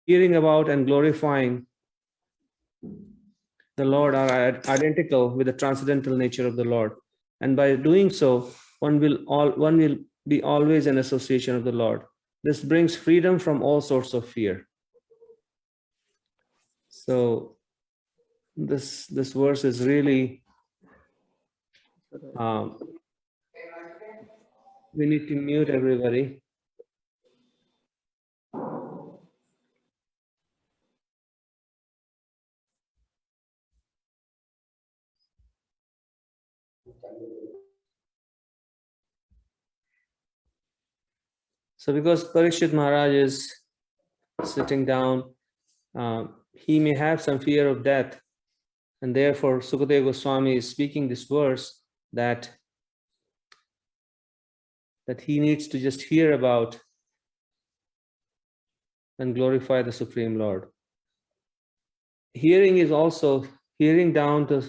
hearing about and glorifying the Lord are identical with the transcendental nature of the Lord. And by doing so, one will be always an association of the Lord. This brings freedom from all sorts of fear. So this verse is really, we need to mute everybody. So because Parikshit Maharaj is sitting down, he may have some fear of death, and therefore Sukadeva Goswami is speaking this verse that he needs to just hear about and glorify the Supreme Lord. Hearing is also hearing down to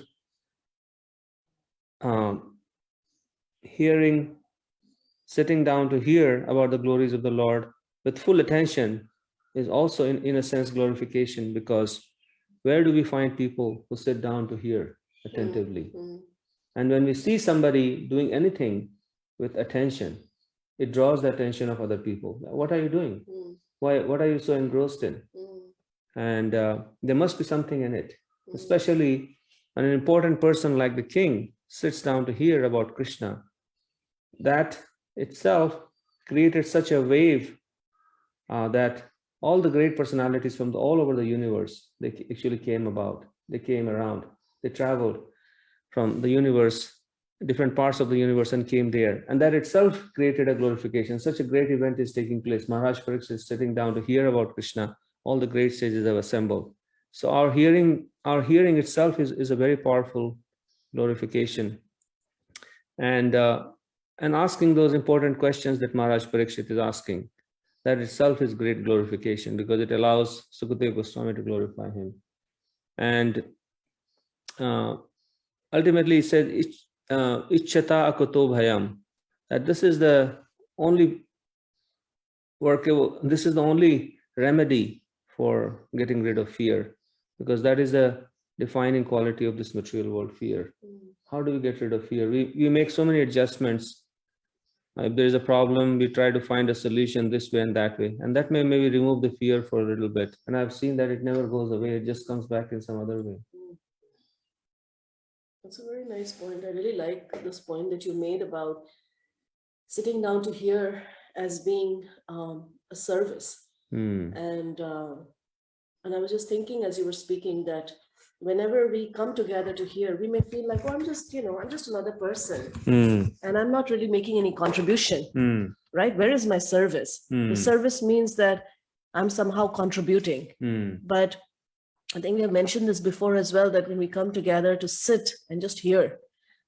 sitting down to hear about the glories of the Lord with full attention is also in a sense glorification, because where do we find people who sit down to hear attentively? And when we see somebody doing anything with attention, it draws the attention of other people. What are you doing? What are you so engrossed in? And there must be something in it, especially when an important person like the king sits down to hear about Krishna. That itself created such a wave that all the great personalities from all over the universe, they actually came about. They came around. They traveled from the universe, different parts of the universe, and came there. And that itself created a glorification. Such a great event is taking place. Maharaj Parikshit is sitting down to hear about Krishna. All the great sages have assembled. So our hearing itself is a very powerful glorification. And asking those important questions that Maharaj Parikshit is asking, that itself is great glorification, because it allows Sukadeva Goswami to glorify him. And ultimately he said, Ichchata akuto bhayam, that this is the only workable, this is the only remedy for getting rid of fear, because that is the defining quality of this material world, fear. How do we get rid of fear? We make so many adjustments. If there is a problem, we try to find a solution this way and that way. And that may maybe remove the fear for a little bit. And I've seen that it never goes away. It just comes back in some other way. That's a very nice point. I really like this point that you made about sitting down to hear as being a service. And I was just thinking as you were speaking that whenever we come together to hear, we may feel like, oh, I'm just another person, and I'm not really making any contribution, right? Where is my service? The service means that I'm somehow contributing. But I think we have mentioned this before as well, that when we come together to sit and just hear,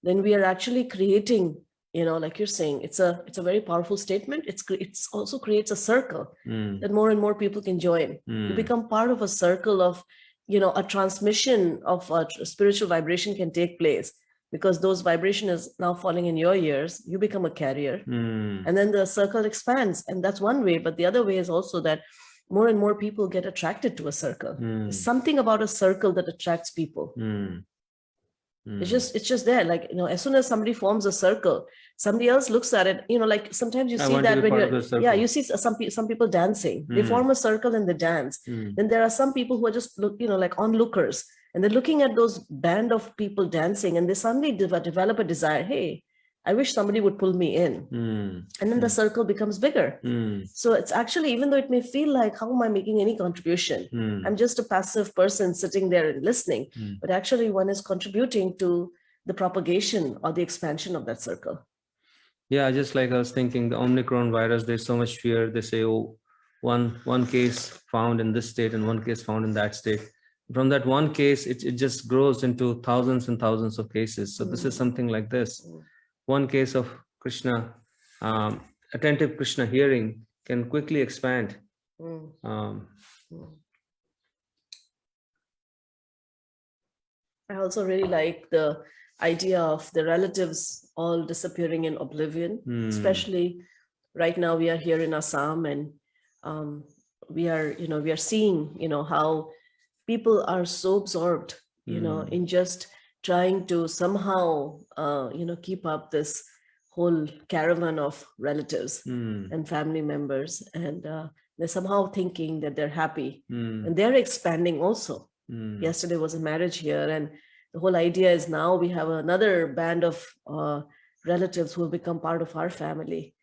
then we are actually creating, like you're saying, it's a very powerful statement. It's also creates a circle that more and more people can join. You become part of a circle of, a transmission of a spiritual vibration can take place, because those vibration is now falling in your ears. You become a carrier, and then the circle expands. And that's one way. But the other way is also that more and more people get attracted to a circle. There's something about a circle that attracts people. It's just there. Like, as soon as somebody forms a circle, somebody else looks at it, like sometimes you see that when you're, you see some people dancing, they form a circle and they dance. Then there are some people who are just, like onlookers, and they're looking at those band of people dancing, and they suddenly develop a desire. Hey, I wish somebody would pull me in. And then the circle becomes bigger. So it's actually, even though it may feel like, how am I making any contribution? I'm just a passive person sitting there and listening. But actually one is contributing to the propagation or the expansion of that circle. Yeah, just like I was thinking, the Omicron virus, there's so much fear. They say, oh, one case found in this state and one case found in that state. From that one case, it just grows into thousands and thousands of cases. So this is something like this. One case of Krishna, attentive Krishna hearing can quickly expand. I also really like the idea of the relatives all disappearing in oblivion, especially right now we are here in Assam, and we are seeing, how people are so absorbed, in just trying to somehow, keep up this whole caravan of relatives and family members. And they're somehow thinking that they're happy, and they're expanding also. Yesterday was a marriage here, and the whole idea is now we have another band of relatives who will become part of our family.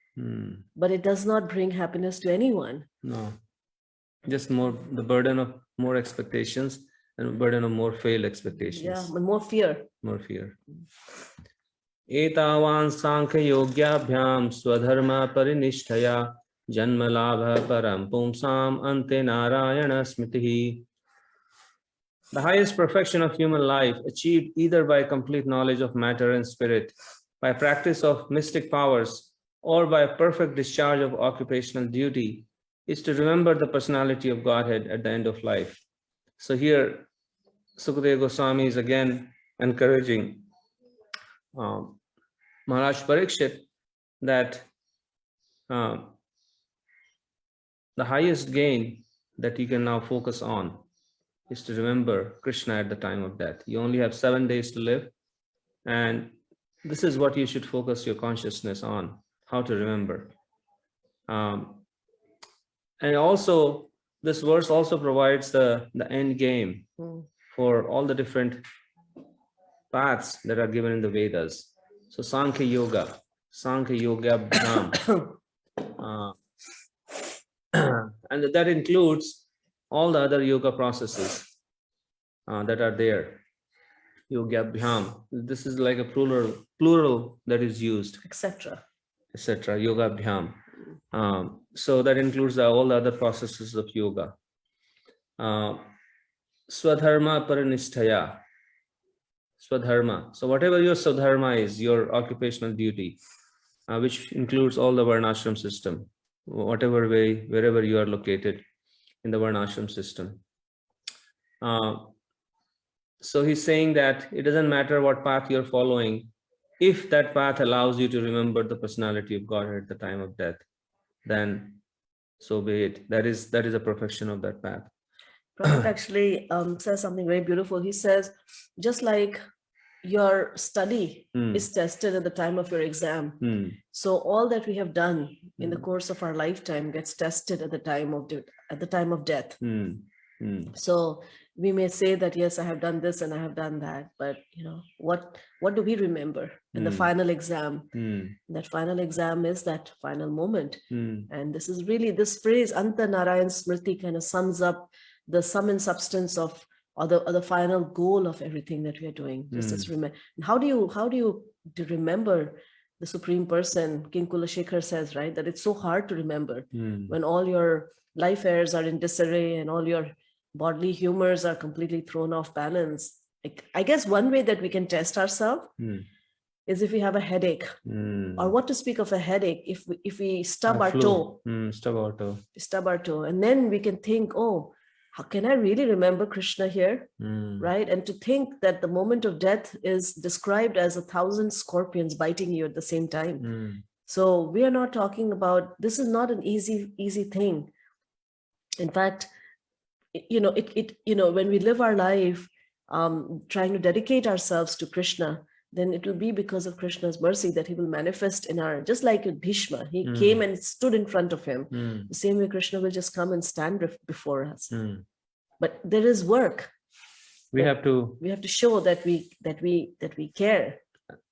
But it does not bring happiness to anyone. No, just more the burden of more expectations and burden of more failed expectations. Yeah, but more fear. More fear. एतावान् सांख्ययोग्याभ्यां स्वधर्म परिनिष्ठया जन्मलाभ परं पुंसाम् अन्ते नारायण स्मृतिः. The highest perfection of human life, achieved either by complete knowledge of matter and spirit, by practice of mystic powers, or by perfect discharge of occupational duty, is to remember the personality of Godhead at the end of life. So here, Sukadeva Goswami is again encouraging Maharaj Parikshit that the highest gain that you can now focus on is to remember Krishna at the time of death. You only have 7 days to live, and this is what you should focus your consciousness on, how to remember. And also, this verse also provides the end game for all the different paths that are given in the Vedas. So Sankhya Yoga Bham. And that includes all the other yoga processes that are there. Yoga Bhyam. This is like a plural that is used. Etc. Yoga Bhyam. So that includes all the other processes of yoga. Swadharma Paranisthaya. Swadharma. So whatever your Swadharma is, your occupational duty, which includes all the Varnashram system, whatever way, wherever you are located in the Varnashram system. So he's saying that it doesn't matter what path you're following, if that path allows you to remember the personality of Godhead at the time of death, then so be it. That is a perfection of that path. Prabhupada actually says something very beautiful. He says, just like your study is tested at the time of your exam, so all that we have done in the course of our lifetime gets tested at the time of death. So we may say that, yes, I have done this and I have done that, but what do we remember in the final exam? That final exam is that final moment. And this is really, this phrase Anta Narayan Smriti kind of sums up the sum and substance of or the final goal of everything that we are doing. Just as remember. How do you remember the Supreme Person? King Kulashekar says, right, that it's so hard to remember when all your life airs are in disarray and all your bodily humors are completely thrown off balance. I guess one way that we can test ourselves is if we have a headache, or what to speak of a headache, if we stub our toe, and then we can think, oh, how can I really remember Krishna here, right? And to think that the moment of death is described as 1,000 scorpions biting you at the same time. So we are not talking about, this is not an easy thing. In fact, when we live our life trying to dedicate ourselves to Krishna, then it will be because of Krishna's mercy that he will manifest in our, just like with Bhishma, he came and stood in front of him. The same way Krishna will just come and stand before us. But there is work. We have to show that we care.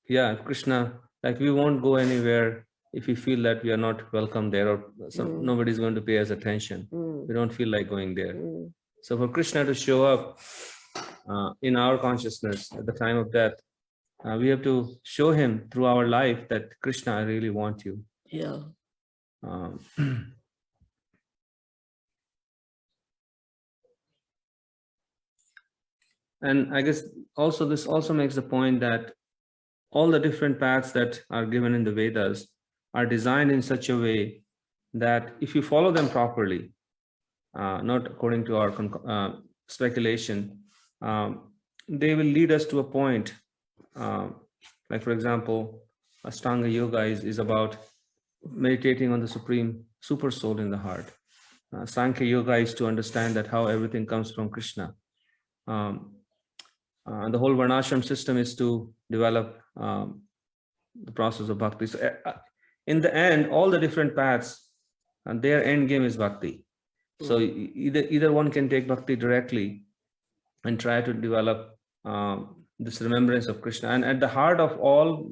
Yeah, Krishna, like we won't go anywhere if we feel that we are not welcome there, or nobody's going to pay us attention. We don't feel like going there. So for Krishna to show up in our consciousness at the time of death, we have to show him through our life that Krishna, I really want you. Yeah. And I guess also this also makes the point that all the different paths that are given in the Vedas are designed in such a way that if you follow them properly, not according to our speculation, they will lead us to a point. Like, for example, Ashtanga Yoga is about meditating on the Supreme Super Soul in the heart. Sankhya Yoga is to understand that how everything comes from Krishna. And the whole Varnashram system is to develop the process of bhakti. So in the end, all the different paths, and their end game is bhakti. So either one can take bhakti directly and try to develop this remembrance of Krishna. And at the heart of all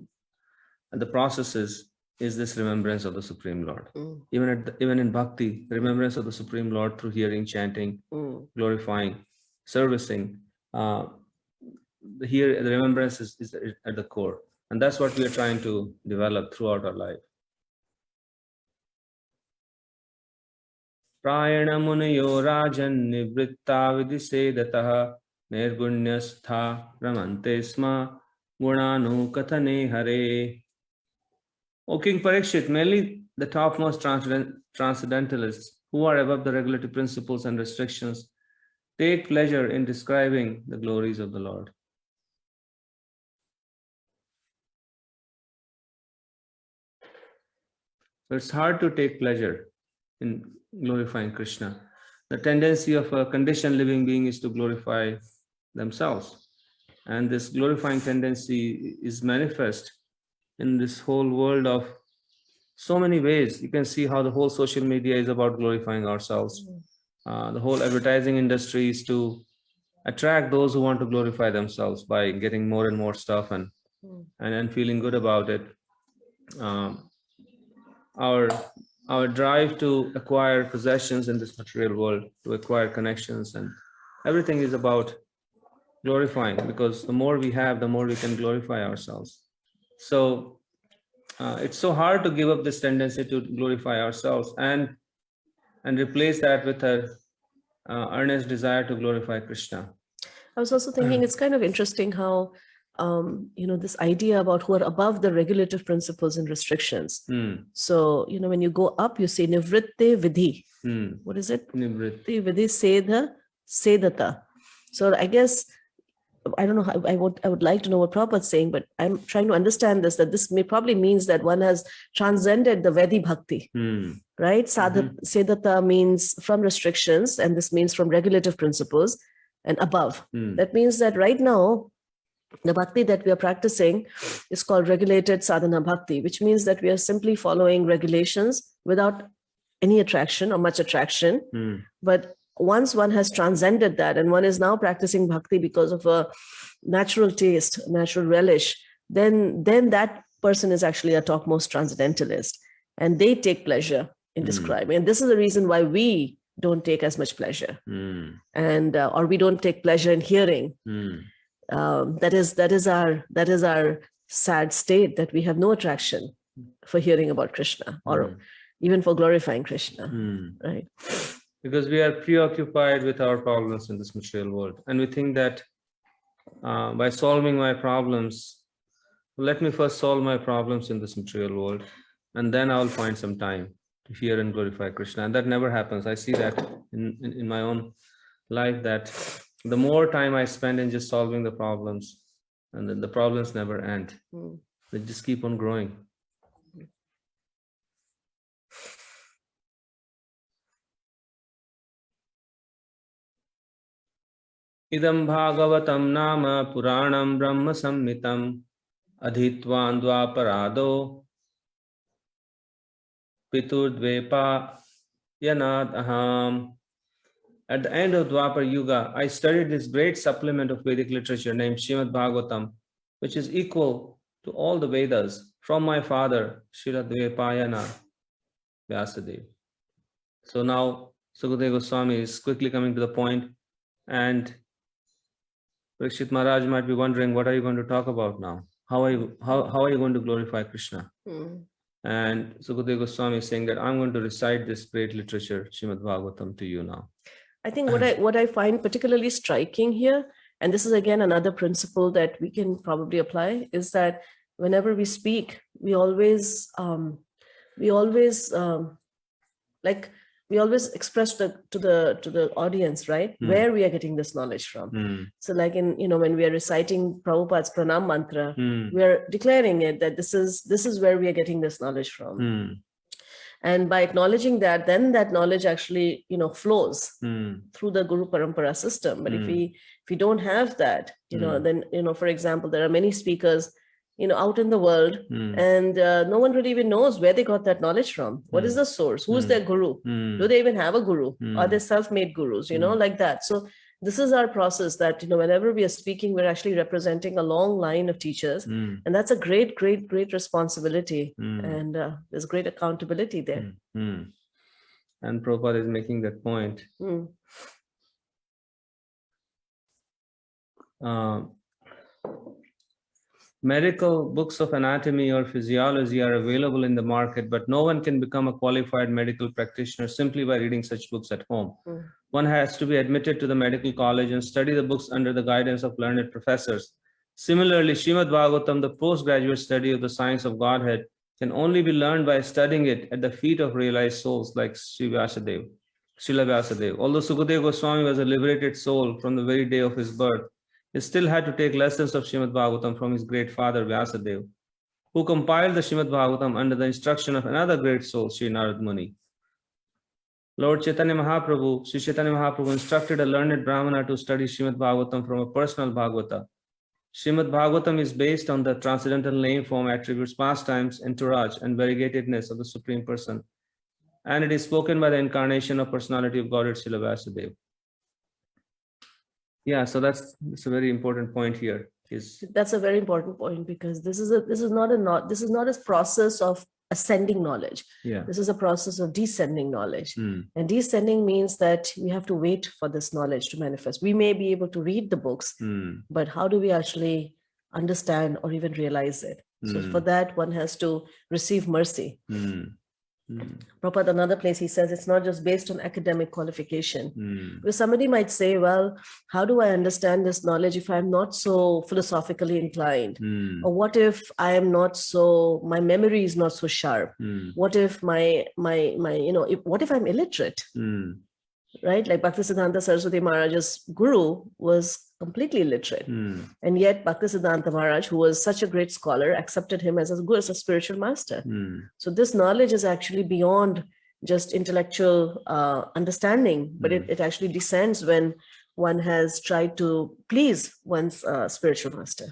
the processes is this remembrance of the Supreme Lord. Even in bhakti, the remembrance of the Supreme Lord through hearing, chanting, glorifying, servicing. Here, the remembrance is at the core. And that's what we are trying to develop throughout our life. Prayana munayo rajan nivritta vidisedataha nirgunyastha ramante sma gunanu kathane hare. O King Parikshit, mainly the topmost transcendentalists who are above the regulative principles and restrictions take pleasure in describing the glories of the Lord. So it's hard to take pleasure in glorifying Krishna. The tendency of a conditioned living being is to glorify themselves. And this glorifying tendency is manifest in this whole world of so many ways. You can see how the whole social media is about glorifying ourselves. The whole advertising industry is to attract those who want to glorify themselves by getting more and more stuff and feeling good about it. Our drive to acquire possessions in this material world, to acquire connections, and everything is about glorifying, because the more we have, the more we can glorify ourselves. So it's so hard to give up this tendency to glorify ourselves and replace that with a earnest desire to glorify Krishna. I was also thinking it's kind of interesting how this idea about who are above the regulative principles and restrictions. So, when you go up, you say nivritte vidhi. What is it? Nivritte vidhi sedata. So I guess, I don't know, I would like to know what Prabhupada is saying, but I'm trying to understand this, that this probably means that one has transcended the Vedi bhakti, right? Sedata means from restrictions, and this means from regulative principles and above. That means that right now, the bhakti that we are practicing is called regulated sadhana bhakti, which means that we are simply following regulations without any attraction or much attraction. But once one has transcended that and one is now practicing bhakti because of a natural taste, natural relish, then that person is actually a topmost transcendentalist, and they take pleasure in describing. And this is the reason why we don't take as much pleasure, and or we don't take pleasure in hearing. That is our sad state, that we have no attraction for hearing about Krishna or even for glorifying Krishna, right? Because we are preoccupied with our problems in this material world, and we think that by solving my problems, let me first solve my problems in this material world, and then I'll find some time to hear and glorify Krishna. And that never happens. I see that in my own life, that the more time I spend in just solving the problems, and then the problems never end. They just keep on growing. Idam bhagavatam nama puranam brahma sammitam adhitvan dvaparado piturdvepa yanad aham. At the end of Dwapar Yuga, I studied this great supplement of Vedic literature named Srimad Bhagavatam, which is equal to all the Vedas, from my father, Srila Dvepayana Vyasadeva. So now Sukadeva Goswami is quickly coming to the point, and Parikshit Maharaj might be wondering, what are you going to talk about now? How are you going to glorify Krishna? And Sukadeva Goswami is saying that I'm going to recite this great literature, Srimad Bhagavatam, to you now. I think what I find particularly striking here, and this is again another principle that we can probably apply, is that whenever we speak, we always express to the audience, right, where we are getting this knowledge from. So like when we are reciting Prabhupada's pranam mantra, we are declaring it that this is where we are getting this knowledge from. And by acknowledging that, then that knowledge actually, flows through the Guru Parampara system. But if we don't have that, then, for example, there are many speakers, out in the world, and no one really even knows where they got that knowledge from. What is the source? Who's their guru? Do they even have a guru? Are they self-made gurus? Like that. So this is our process that, whenever we are speaking, we're actually representing a long line of teachers. And that's a great, great, great responsibility. And there's great accountability there. And Prabhupada is making that point. Medical books of anatomy or physiology are available in the market, but no one can become a qualified medical practitioner simply by reading such books at home. One has to be admitted to the medical college and study the books under the guidance of learned professors. Similarly, Srimad Bhagavatam, the postgraduate study of the science of Godhead, can only be learned by studying it at the feet of realized souls like Srila Vyasadeva. Although Sukadeva Goswami was a liberated soul from the very day of his birth, he still had to take lessons of Srimad Bhagavatam from his great father Vyasadeva, who compiled the Srimad Bhagavatam under the instruction of another great soul, Sri Narad Muni. Lord Chaitanya Mahaprabhu, Sri Chaitanya Mahaprabhu instructed a learned Brahmana to study Srimad Bhagavatam from a personal Bhagavata. Srimad Bhagavatam is based on the transcendental name form attributes, pastimes, entourage, and variegatedness of the Supreme Person. And it is spoken by the incarnation of Personality of Godhead, Srila Vyasadeva. Yeah, so that's a very important point here. That's a very important point, because this is not a process of ascending knowledge. Yeah. This is a process of descending knowledge. And descending means that we have to wait for this knowledge to manifest. We may be able to read the books, but how do we actually understand or even realize it? So for that, one has to receive mercy. Prabhupada, another place, he says it's not just based on academic qualification. Because somebody might say, well, how do I understand this knowledge if I'm not so philosophically inclined? Or what if I am not so, my memory is not so sharp? What if what if I'm illiterate? Right? Like Bhaktisiddhanta Saraswati Maharaj's guru was completely illiterate. And yet Bhaktisiddhanta Maharaj, who was such a great scholar, accepted him as a guru, as a spiritual master. So this knowledge is actually beyond just intellectual understanding, but it actually descends when one has tried to please one's spiritual master.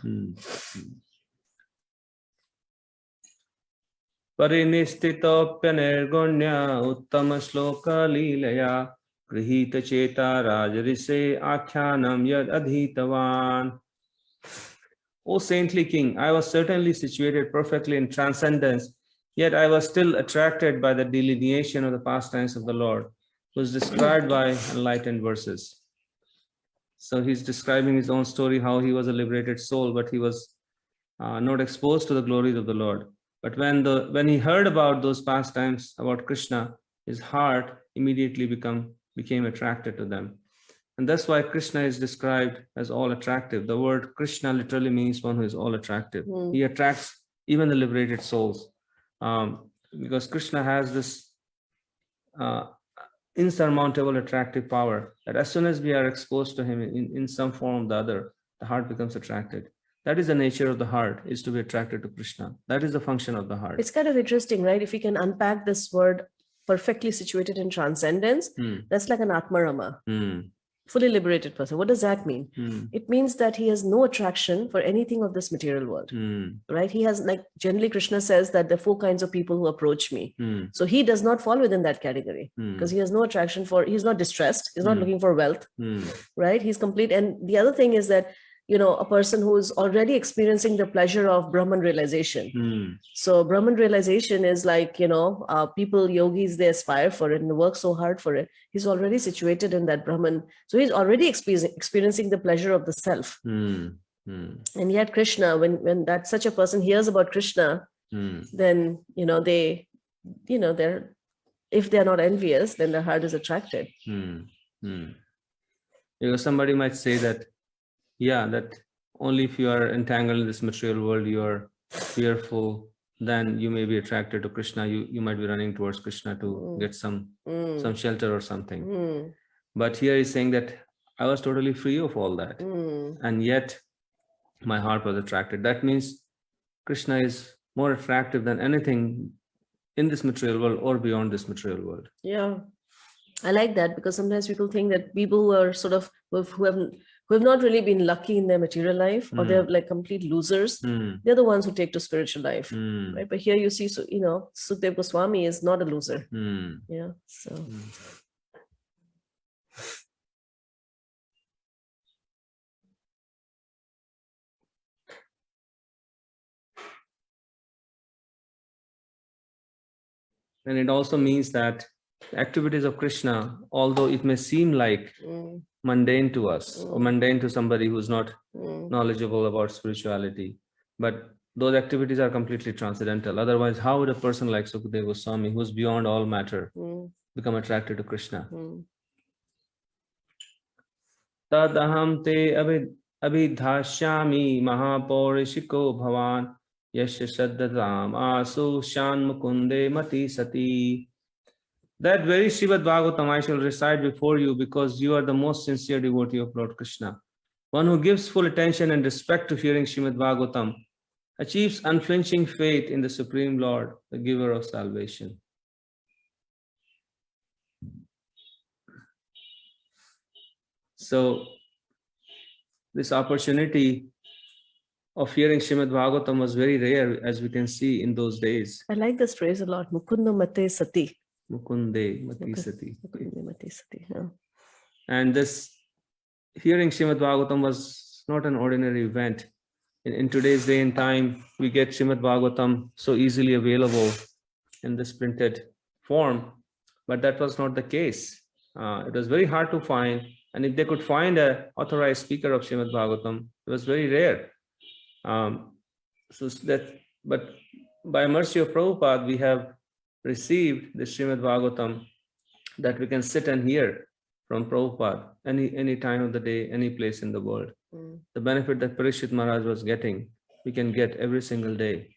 Parinistitopya nirgunya uttama shloka leelaya grihita cheta rajarise akyanam yad adhitavan. O saintly king, I was certainly situated perfectly in transcendence, yet I was still attracted by the delineation of the pastimes of the Lord, was described by enlightened verses. So he's describing his own story, how he was a liberated soul, but he was not exposed to the glories of the Lord. But when he heard about those pastimes, about Krishna, his heart immediately became attracted to them. And that's why Krishna is described as all attractive. The word Krishna literally means one who is all attractive. He attracts even the liberated souls, because Krishna has this insurmountable attractive power that as soon as we are exposed to him in some form or the other, the heart becomes attracted. That is the nature of the heart, is to be attracted to Krishna. That is the function of the heart. It's kind of interesting, right? If we can unpack this word, perfectly situated in transcendence, that's like an Atmarama, fully liberated person. What does that mean? It means that he has no attraction for anything of this material world, right? He has, like generally Krishna says that there are 4 kinds of people who approach me. So he does not fall within that category, because he has no attraction he's not distressed. He's not looking for wealth, right? He's complete. And the other thing is that, a person who is already experiencing the pleasure of Brahman realization. So Brahman realization is like, people, yogis, they aspire for it and work so hard for it. He's already situated in that Brahman. So he's already experiencing the pleasure of the self. And yet Krishna, when that such a person hears about Krishna, then, they're, if they're not envious, then their heart is attracted. Somebody might say that, that only if you are entangled in this material world, you are fearful, then you may be attracted to Krishna. You might be running towards Krishna to get some shelter or something. But here he's saying that I was totally free of all that. And yet my heart was attracted. That means Krishna is more attractive than anything in this material world or beyond this material world. Yeah, I like that, because sometimes people think that people who are sort of who have not really been lucky in their material life, or they're like complete losers, they're the ones who take to spiritual life, right? But here you see, so Sukadeva Goswami is not a loser. Yeah, so. And it also means that the activities of Krishna, although it may seem like mundane to us, or mundane to somebody who's not knowledgeable about spirituality, but those activities are completely transcendental. Otherwise, how would a person like Sukadeva Goswami, who's beyond all matter, become attracted to Krishna? Tadaham te abhidhashyami mahapaurishiko bhavan yasya saddhatam asu shan mukunde mati sati. That very Srimad Bhagavatam I shall recite before you, because you are the most sincere devotee of Lord Krishna. One who gives full attention and respect to hearing Srimad Bhagavatam achieves unflinching faith in the Supreme Lord, the giver of salvation. So, this opportunity of hearing Srimad Bhagavatam was very rare, as we can see in those days. I like this phrase a lot. Mukunda mate sati. Mukunde mati sati. Mukunde mate sati. Yeah. And this hearing Srimad Bhagavatam was not an ordinary event. In today's day and time, we get Srimad Bhagavatam so easily available in this printed form, but that was not the case. It was very hard to find, and if they could find an authorized speaker of Srimad Bhagavatam, it was very rare. But by mercy of Prabhupada, we have received the Srimad Bhagavatam that we can sit and hear from Prabhupada any time of the day, any place in the world. The benefit that Parikshit Maharaj was getting, we can get every single day.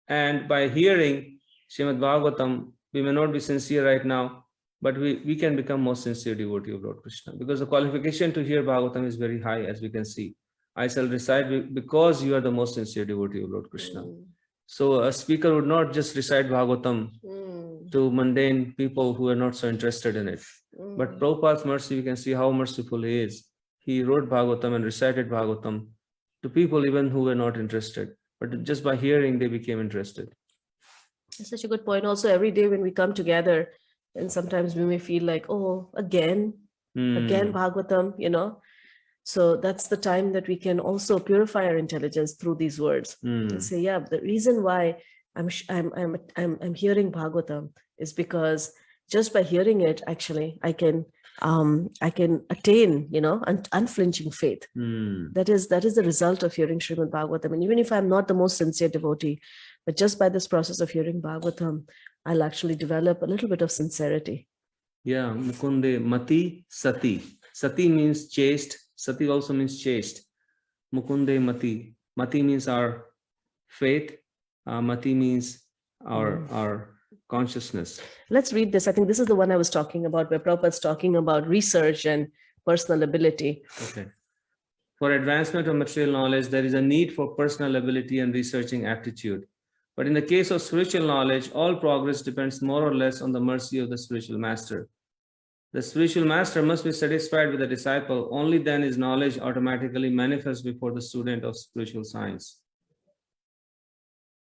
And by hearing Srimad Bhagavatam, we may not be sincere right now, but we can become more sincere devotee of Lord Krishna, because the qualification to hear Bhagavatam is very high, as we can see. I shall recite because you are the most sincere devotee of Lord Krishna. So a speaker would not just recite Bhagavatam to mundane people who are not so interested in it. But Prabhupada's mercy, we can see how merciful he is. He wrote Bhagavatam and recited Bhagavatam to people even who were not interested. But just by hearing, they became interested. That's such a good point. Also, every day when we come together, and sometimes we may feel like, oh, again Bhagavatam, So that's the time that we can also purify our intelligence through these words and say, yeah, the reason why I'm hearing Bhagavatam is because just by hearing it, actually, I can attain, unflinching faith. That is the result of hearing Srimad Bhagavatam. And even if I'm not the most sincere devotee, but just by this process of hearing Bhagavatam, I'll actually develop a little bit of sincerity. Yeah, Mukunde Mati Sati. Sati means chaste. Sati also means chaste. Mukunde Mati. Mati means our faith. Mati means our consciousness. Let's read this. I think this is the one I was talking about, where Prabhupada's talking about research and personal ability. Okay. For advancement of material knowledge, there is a need for personal ability and researching aptitude. But in the case of spiritual knowledge, all progress depends more or less on the mercy of the spiritual master. The spiritual master must be satisfied with the disciple. Only then is knowledge automatically manifest before the student of spiritual science.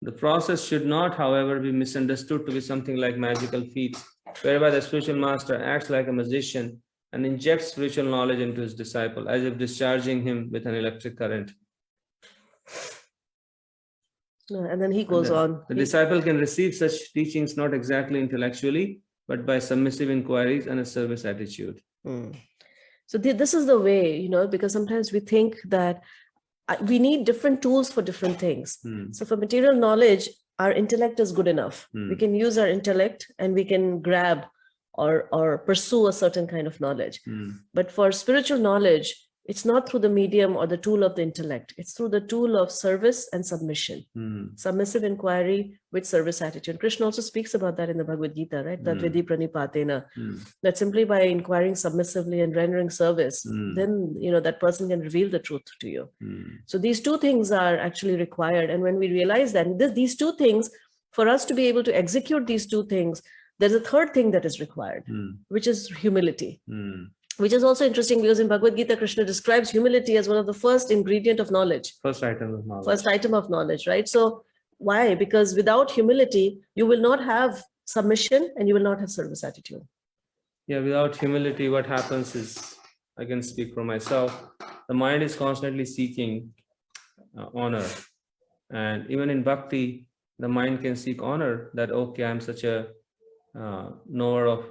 The process should not, however, be misunderstood to be something like magical feats, whereby the spiritual master acts like a magician and injects spiritual knowledge into his disciple, as if discharging him with an electric current. And then he goes on. The disciple can receive such teachings not exactly intellectually, but by submissive inquiries and a service attitude. So this is the way, because sometimes we think that we need different tools for different things. So for material knowledge, our intellect is good enough. We can use our intellect and we can grab or pursue a certain kind of knowledge. But for spiritual knowledge, It's not through the medium or the tool of the intellect. It's through the tool of service and submission. Submissive inquiry with service attitude. Krishna also speaks about that in the Bhagavad Gita, right? That Vidhi Pranipatena. That simply by inquiring submissively and rendering service, then that person can reveal the truth to you. So these two things are actually required. And when we realize that these two things, for us to be able to execute these two things, there's a third thing that is required, which is humility. Which is also interesting because in Bhagavad Gita, Krishna describes humility as one of the first ingredient of knowledge. First item of knowledge. First item of knowledge, right? So why? Because without humility, you will not have submission and you will not have service attitude. Yeah, without humility, what happens is, I can speak for myself, the mind is constantly seeking honor. And even in Bhakti, the mind can seek honor that, okay, I'm such a knower of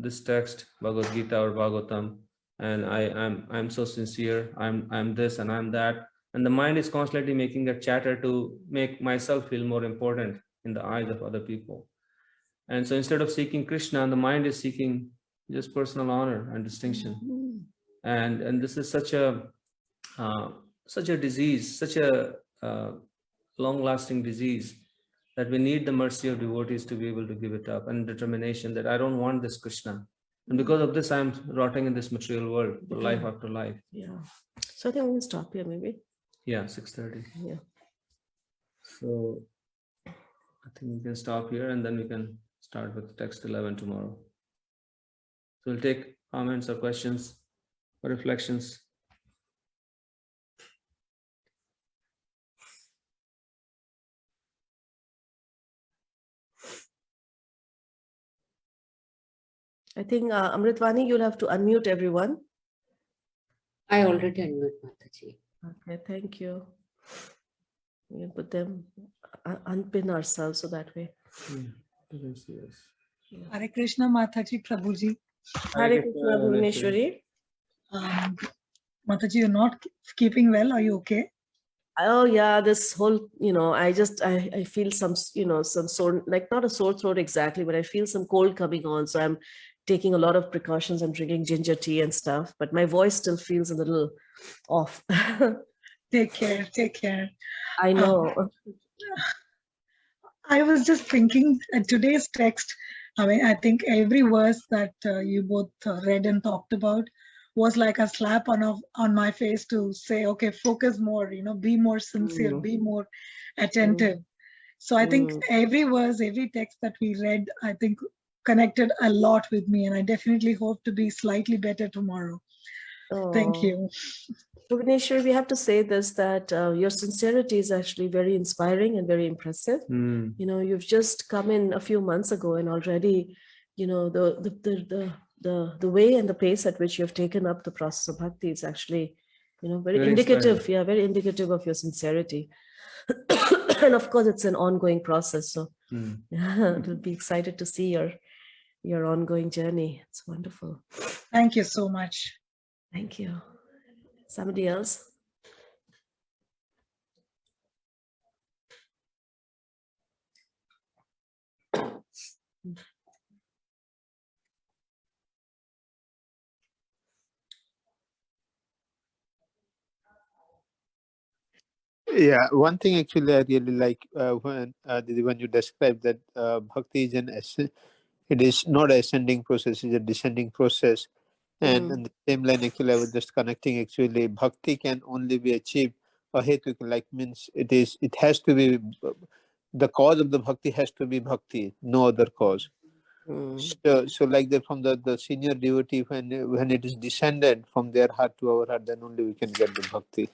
this text, Bhagavad Gita or Bhagavatam, and I'm so sincere, I'm this and I'm that. And the mind is constantly making that chatter to make myself feel more important in the eyes of other people. And so instead of seeking Krishna, the mind is seeking just personal honor and distinction. And this is such a disease, such a long-lasting disease, that we need the mercy of devotees to be able to give it up, and determination that I don't want this Krishna. And because of this, I'm rotting in this material world for life after life. Yeah. So I think we can stop here maybe. Yeah, 6:30. Yeah. So I think we can stop here and then we can start with text 11 tomorrow. So we'll take comments or questions or reflections. I think Amritvani, you'll have to unmute everyone. I already unmute Mataji. Okay, thank you. We can put them, unpin ourselves so that way. Hare Krishna Mataji, Prabhuji. Hare Krishna Bhuvneshwari. Mataji, you're not keeping well. Are you okay? Oh yeah, this whole, I feel some, some sore, like not a sore throat exactly, but I feel some cold coming on. So I'm taking a lot of precautions. I'm drinking ginger tea and stuff, but my voice still feels a little off. Take care. Take care. I know. I was just thinking today's text. I mean, I think every verse that you both read and talked about was like a slap on my face to say, okay, focus more, be more sincere, be more attentive. So I think every verse, every text that we read, I think connected a lot with me, and I definitely hope to be slightly better tomorrow. Thank you. Bhuvneshwari, we have to say this, that your sincerity is actually very inspiring and very impressive. You've just come in a few months ago, and already, the way and the pace at which you have taken up the process of bhakti is actually, very indicative. Inspiring. Yeah, very indicative of your sincerity. And of course, it's an ongoing process. So we'll be excited to see your ongoing journey. It's wonderful. Thank you so much. Thank you. Somebody else? Yeah, one thing actually I really like when you describe that bhakti is it is not an ascending process, it's a descending process. And in the same line, actually, I was just connecting. Actually, bhakti can only be achieved. Means it has to be the cause of the bhakti has to be bhakti, no other cause. So like that, from the senior devotee, when it is descended from their heart to our heart, then only we can get the bhakti.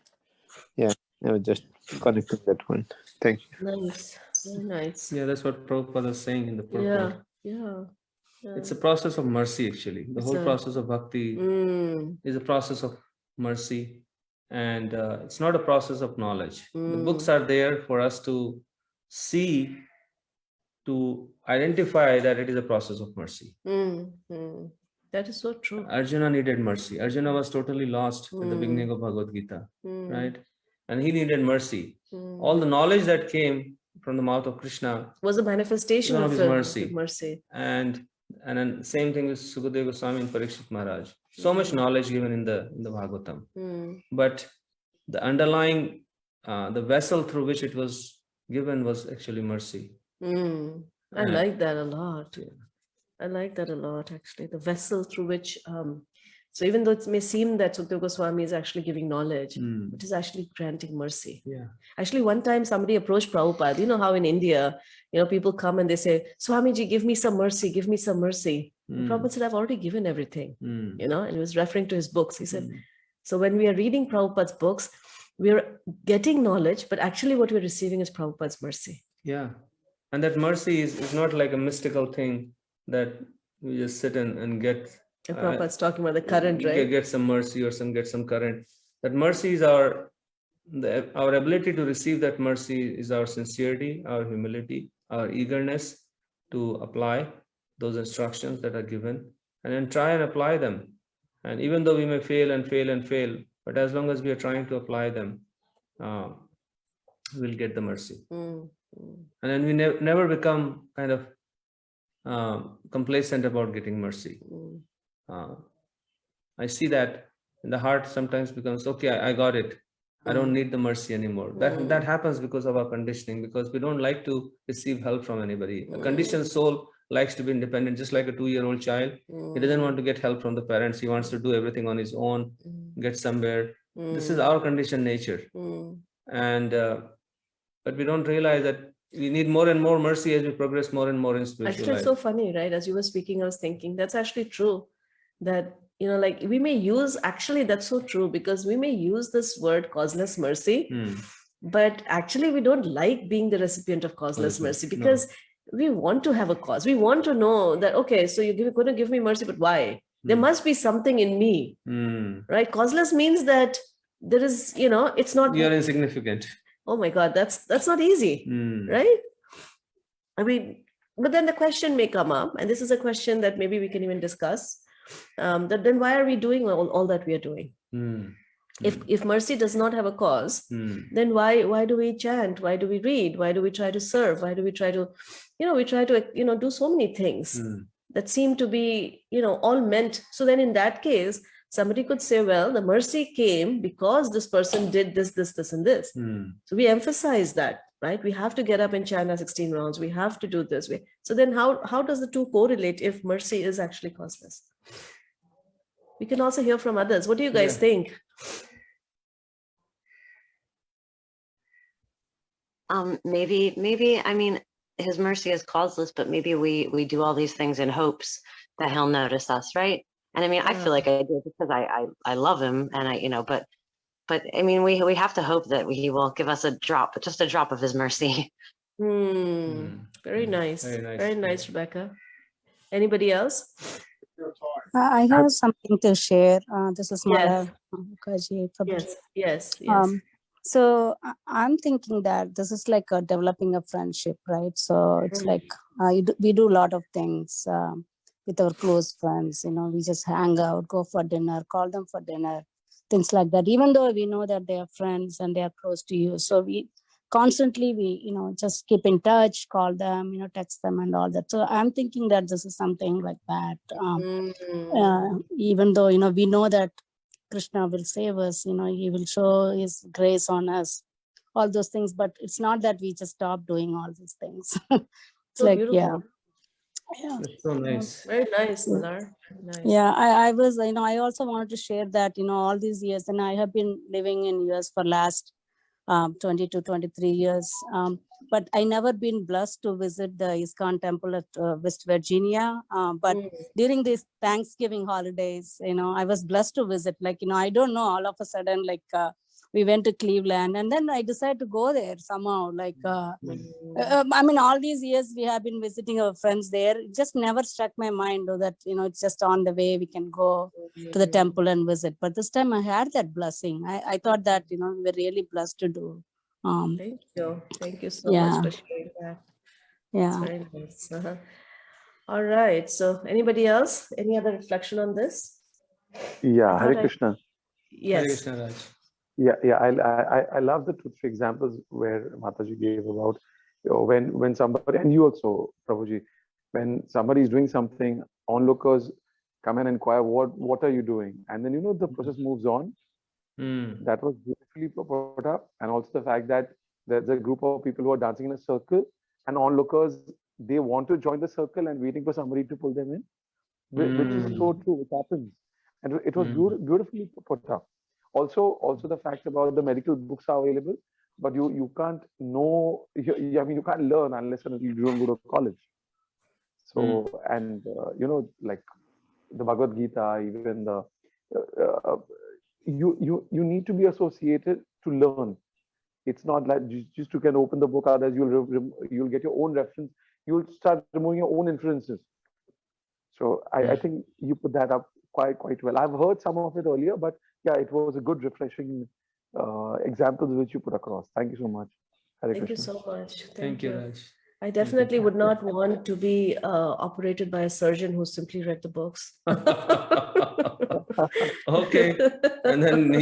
Yeah, I was just connecting that one. Thank you. Nice, very nice. Yeah, that's what Prabhupada is saying in the purport. Yeah. It's a process of mercy, actually. The whole process of bhakti is a process of mercy, and it's not a process of knowledge. The books are there for us to see, to identify that it is a process of mercy. That is so true. Arjuna needed mercy. Arjuna was totally lost at the beginning of Bhagavad Gita, right? And he needed mercy. All the knowledge that came from the mouth of Krishna was a manifestation of his mercy. Mercy. And then same thing with Sukadeva Goswami and Parikshit Maharaj. so much knowledge given in the Bhagavatam. Mm. But the underlying, the vessel through which it was given was actually mercy. Mm. I And- like that a lot. Yeah. I like that a lot, actually. The vessel through which, so even though it may seem that Sukadeva Goswami is actually giving knowledge, Mm. it is actually granting mercy. Yeah. Actually, one time somebody approached Prabhupada. You know how in India, people come and they say, Swamiji, give me some mercy, give me some mercy. And Prabhupada said, I've already given everything, Mm. and he was referring to his books. He said, Mm. so when we are reading Prabhupada's books, we're getting knowledge, but actually what we're receiving is Prabhupada's mercy. Yeah. And that mercy is not like a mystical thing that we just sit and get. And Prabhupada's talking about the current, right? Get some mercy or get some current. That mercy is our ability to receive that mercy is our sincerity, our humility, our eagerness to apply those instructions that are given and then try and apply them. And even though we may fail and fail and fail, but as long as we are trying to apply them, we'll get the mercy. Mm. And then we never become kind of complacent about getting mercy. I see that in the heart sometimes becomes, okay, I got it. I don't need the mercy anymore. That happens because of our conditioning, because we don't like to receive help from anybody. A conditioned soul likes to be independent, just like a 2-year-old child. He doesn't want to get help from the parents. He wants to do everything on his own, get somewhere. This is our conditioned nature. And but we don't realize that we need more and more mercy as we progress more and more in spiritual Actually, life. it's so funny, right? As you were speaking, I was thinking that's actually true. That, like we may use, actually, that's so true, because we may use this word causeless mercy, but actually we don't like being the recipient of causeless mercy, because we want to have a cause. We want to know that, okay, so you're going to give me mercy, but why? There must be something in me, right? Causeless means that there is, it's not. You're insignificant. Oh my God, that's not easy, right? I mean, but then the question may come up, and this is a question that maybe we can even discuss, that then why are we doing all that we are doing? If mercy does not have a cause, then why do we chant? Why do we read? Why do we try to serve? Why do we try to, do so many things that seem to be, all meant. So then in that case, somebody could say, well, the mercy came because this person did this, and this. So we emphasize that, right? We have to get up and chant our 16 rounds. We have to do this. So then how does the two correlate if mercy is actually causeless? We can also hear from others. What do you guys think? Maybe, I mean, his mercy is causeless, but maybe we do all these things in hopes that he'll notice us, right? And I mean, I feel like I do because I love him, and but I mean, we have to hope that he will give us just a drop of his mercy. Very nice. Very nice, Rebecca. Anybody else? I have something to share. This is Yes. Mala Kaji. Yes. So I'm thinking that this is like developing a friendship, right? So it's like we do a lot of things with our close friends. We just hang out, go for dinner, call them for dinner, things like that. Even though we know that they are friends and they are close to you, so we constantly just keep in touch, call them, text them and all that. So I'm thinking that this is something like that. Even though we know that Krishna will save us, he will show his grace on us, all those things, but it's not that we just stop doing all these things. It's So like, beautiful. That's so nice. Very nice, Malar. Nice. Yeah, I was, I also wanted to share that, all these years, and I have been living in US for last 20 to 23 years. But I never been blessed to visit the ISKCON temple at West Virginia. But during these Thanksgiving holidays, I was blessed to visit. Like, I don't know, all of a sudden, like we went to Cleveland, and then I decided to go there somehow. Like, I mean, all these years we have been visiting our friends there. It just never struck my mind that, it's just on the way we can go to the temple and visit. But this time I had that blessing. I thought that, we were really blessed to do. Thank you. Thank you so much for sharing that. Yeah. It's very nice. All right. So anybody else? Any other reflection on this? Yeah, Hare Krishna. Yes. Hare Krishna, Raj. Yeah. I love the 2-3 examples where Mataji gave about when somebody, and you also, Prabhuji, when somebody is doing something, onlookers come and inquire what are you doing, and then the process moves on. That was beautifully put up, and also the fact that there's a group of people who are dancing in a circle, and onlookers, they want to join the circle and waiting for somebody to pull them in, which is so true. It happens, and it was beautifully put up. Also the fact about the medical books are available, but you can't know. I mean, you can't learn unless you don't go to college. So and like the Bhagavad Gita, even the you need to be associated to learn. It's not like just you can open the book, otherwise you'll get your own reference. You'll start removing your own inferences. So I think you put that up quite well. I've heard some of it earlier, but yeah, it was a good, refreshing examples which you put across. Thank you so much. Hare Thank you Krishna. so much. Thank you, Raj. I definitely would not want to be operated by a surgeon who simply read the books. Okay. And then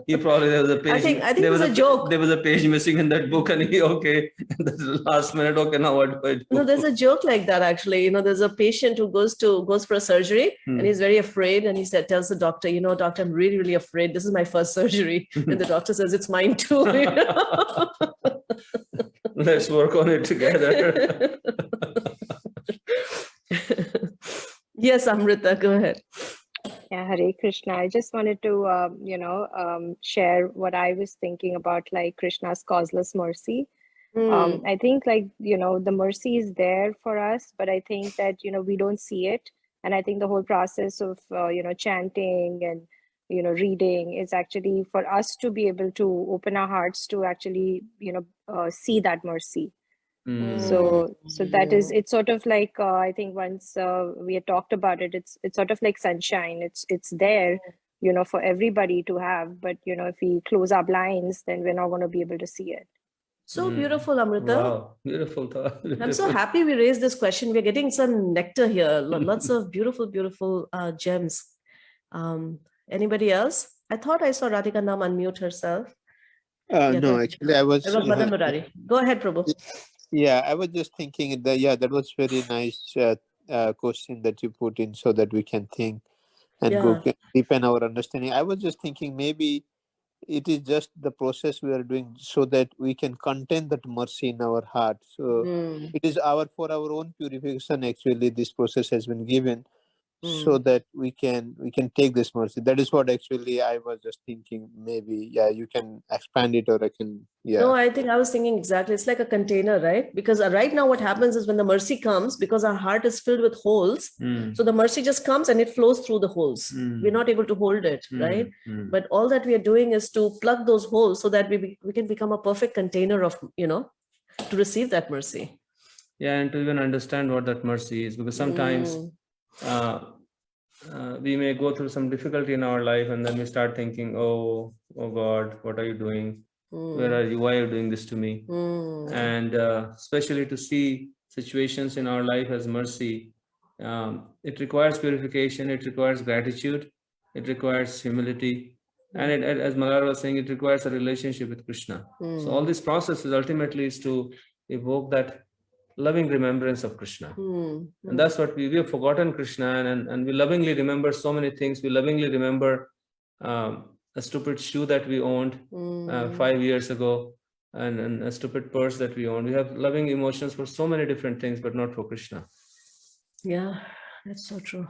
he probably, there was a page. I think it's a joke. There was a page missing in that book, and okay. And the last minute, okay, now what do I do? No, there's a joke like that actually. There's a patient who goes for a surgery and he's very afraid, and he tells the doctor, doctor, I'm really, really afraid. This is my first surgery. And the doctor says, it's mine too. Let's work on it together. Yes, Amrita, go ahead. Yeah, Hare Krishna. I just wanted to, share what I was thinking about, like Krishna's causeless mercy. I think the mercy is there for us, but I think that, we don't see it. And I think the whole process of, chanting and, reading is actually for us to be able to open our hearts to actually, see that mercy. So that is, it's sort of like, I think once we had talked about it, it's sort of like sunshine. It's there, for everybody to have, but, if we close our blinds, then we're not going to be able to see it. So beautiful, Amrita. Wow, beautiful thought. I'm so happy we raised this question. We're getting some nectar here. Lots of beautiful, beautiful gems. Anybody else? I thought I saw Radhika Nam unmute herself. No, actually, I was. Madan Murari. Go ahead, Prabhu. Yeah, I was just thinking that, that was very nice question that you put in so that we can think and go deepen our understanding. I was just thinking maybe it is just the process we are doing so that we can contain that mercy in our heart. So it is for our own purification. Actually, this process has been given so that we can take this mercy. That is what actually I was just thinking. Maybe you can expand it, or I can. No, I think I was thinking exactly. It's like a container, right? Because right now what happens is when the mercy comes, because our heart is filled with holes, so the mercy just comes and it flows through the holes. We're not able to hold it, right? But all that we are doing is to plug those holes so that we can become a perfect container of, to receive that mercy. Yeah, and to even understand what that mercy is, because sometimes we may go through some difficulty in our life, and then we start thinking, oh God, what are you doing? Where are you? Why are you doing this to me? And especially to see situations in our life as mercy, it requires purification, it requires gratitude, it requires humility, and as Malala was saying, it requires a relationship with Krishna. So all these processes ultimately is to evoke that loving remembrance of Krishna. And that's what we have forgotten Krishna, and we lovingly remember so many things. We lovingly remember a stupid shoe that we owned 5 years ago, and a stupid purse that we owned. We have loving emotions for so many different things, but not for Krishna. Yeah, that's so true.